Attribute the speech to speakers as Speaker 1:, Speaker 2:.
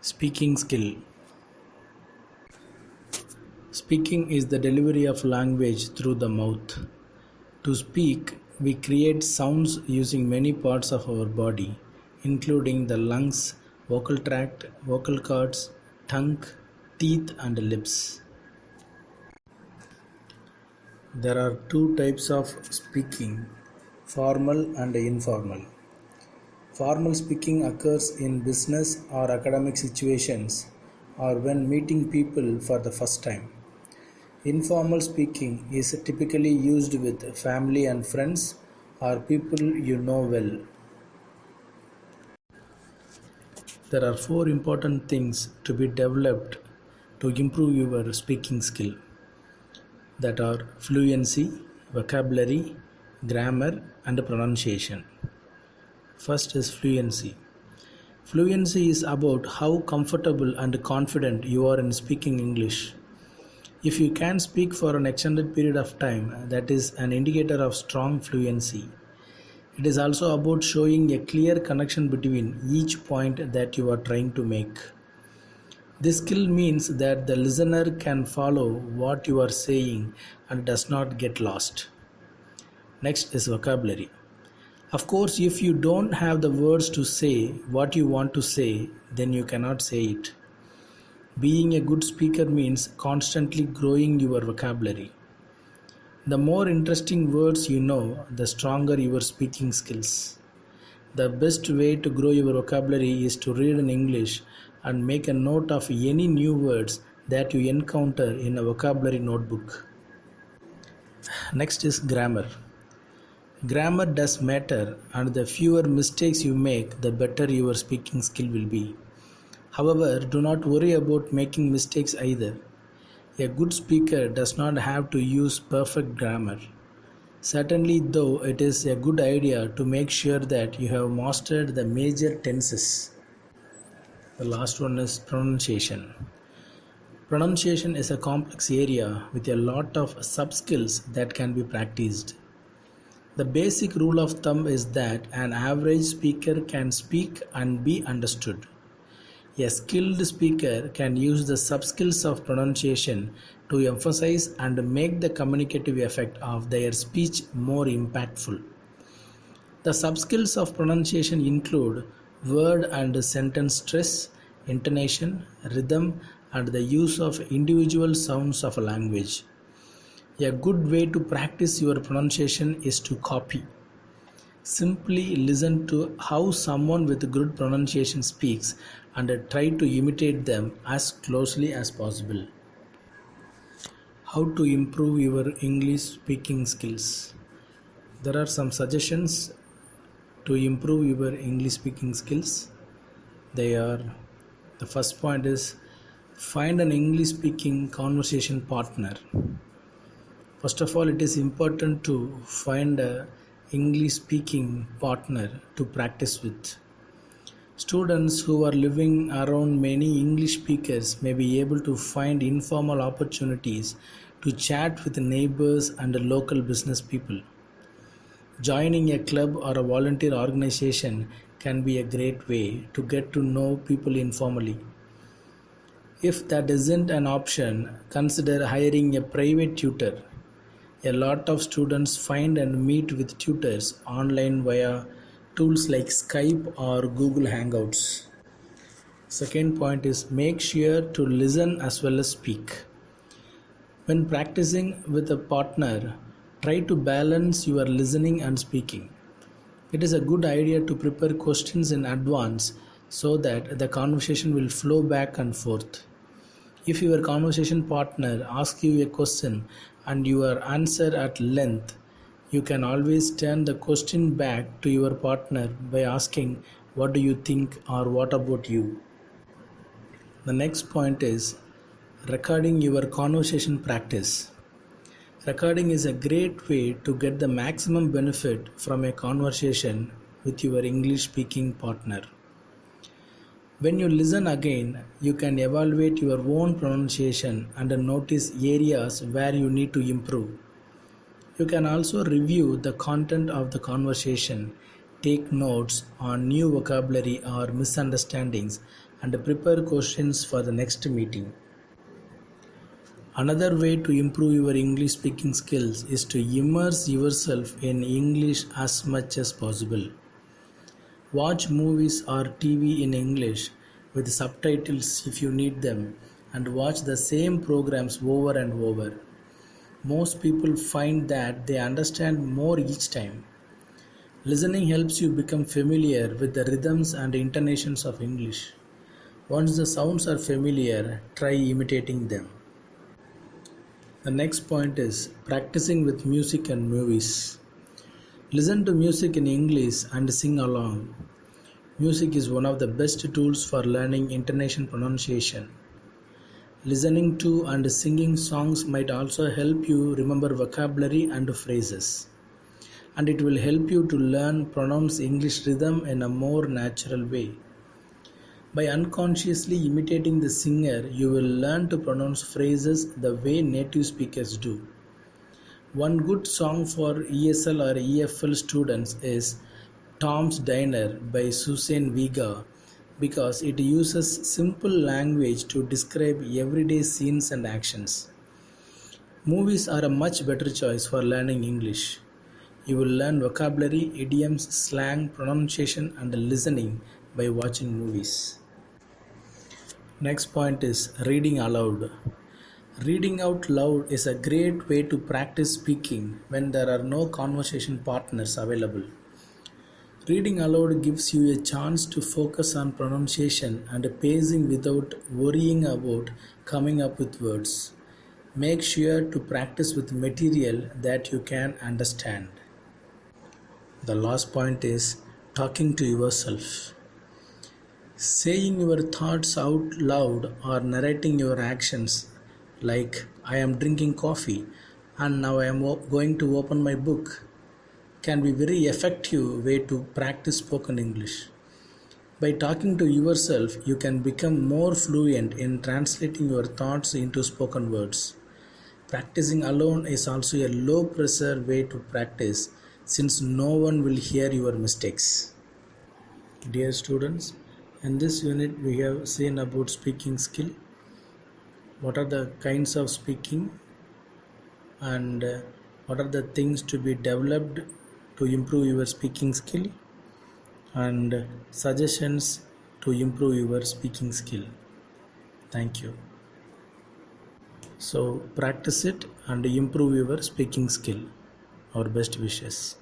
Speaker 1: Speaking skill. Speaking is the delivery of language through the mouth. To speak, we create sounds using many parts of our body, including the lungs, vocal tract, vocal cords, tongue, teeth, and lips. There are two types of speaking: formal and informal. Formal speaking occurs in business or academic situations or when meeting people for the first time. Informal speaking is typically used with family and friends or people you know well. There are four important things to be developed to improve your speaking skill, that are fluency, vocabulary, grammar, and pronunciation. First is fluency. Fluency is about how comfortable and confident you are in speaking English. If you can speak for an extended period of time, that is an indicator of strong fluency. It is also about showing a clear connection between each point that you are trying to make. This skill means that the listener can follow what you are saying and does not get lost. Next is vocabulary. Of course, if you don't have the words to say what you want to say, then you cannot say it. Being a good speaker means constantly growing your vocabulary. The more interesting words you know, the stronger your speaking skills. The best way to grow your vocabulary is to read in English and make a note of any new words that you encounter in a vocabulary notebook. Next is grammar. Grammar does matter, and the fewer mistakes you make, the better your speaking skill will be. However, do not worry about making mistakes either. A good speaker does not have to use perfect grammar. Certainly, though, it is a good idea to make sure that you have mastered the major tenses. The last one is pronunciation. Pronunciation is a complex area with a lot of sub-skills that can be practiced. The basic rule of thumb is that an average speaker can speak and be understood. A skilled speaker can use the sub-skills of pronunciation to emphasize and make the communicative effect of their speech more impactful. The sub-skills of pronunciation include word and sentence stress, intonation, rhythm, and the use of individual sounds of a language. A good way to practice your pronunciation is to copy. Simply listen to how someone with good pronunciation speaks and try to imitate them as closely as possible. How to improve your English speaking skills? There are some suggestions to improve your English speaking skills. The first point is find an English speaking conversation partner. First of all, it is important to find an English speaking partner to practice with. Students who are living around many English speakers may be able to find informal opportunities to chat with neighbors and local business people. Joining a club or a volunteer organization can be a great way to get to know people informally. If that isn't an option, consider hiring a private tutor. A lot of students find and meet with tutors online via tools like Skype or Google Hangouts. Second point is make sure to listen as well as speak. When practicing with a partner, try to balance your listening and speaking. It is a good idea to prepare questions in advance so that the conversation will flow back and forth. If your conversation partner asks you a question and your answer at length, you can always turn the question back to your partner by asking, "What do you think?" or "What about you?" The next point is recording your conversation practice. Recording is a great way to get the maximum benefit from a conversation with your English speaking partner. When you listen again, you can evaluate your own pronunciation and notice areas where you need to improve. You can also review the content of the conversation, take notes on new vocabulary or misunderstandings, and prepare questions for the next meeting. Another way to improve your English speaking skills is to immerse yourself in English as much as possible. Watch movies or TV in English with subtitles if you need them, and watch the same programs over and over. Most people find that they understand more each time. Listening helps you become familiar with the rhythms and intonations of English. Once the sounds are familiar, try imitating them. The next point is practicing with music and movies. Listen to music in English and sing along. Music is one of the best tools for learning intonation pronunciation. Listening to and singing songs might also help you remember vocabulary and phrases. And it will help you to learn pronounce English rhythm in a more natural way. By unconsciously imitating the singer, you will learn to pronounce phrases the way native speakers do. One good song for ESL or EFL students is Tom's Diner by Susan Vega because it uses simple language to describe everyday scenes and actions. Movies are a much better choice for learning English. You will learn vocabulary, idioms, slang, pronunciation, and listening by watching movies. Next point is reading aloud. Reading out loud is a great way to practice speaking when there are no conversation partners available. Reading aloud gives you a chance to focus on pronunciation and pacing without worrying about coming up with words. Make sure to practice with material that you can understand. The last point is talking to yourself. Saying your thoughts out loud or narrating your actions, like I am drinking coffee and now I am going to open my book, can be very effective way to practice spoken English. By talking to yourself, you can become more fluent in translating your thoughts into spoken words. Practicing alone is also a low pressure way to practice since no one will hear your mistakes. Dear students, in this unit we have seen about speaking skill, what are the kinds of speaking, and what are the things to be developed to improve your speaking skill, and suggestions to improve your speaking skill. Thank you. So practice it and improve your speaking skill. Our best wishes.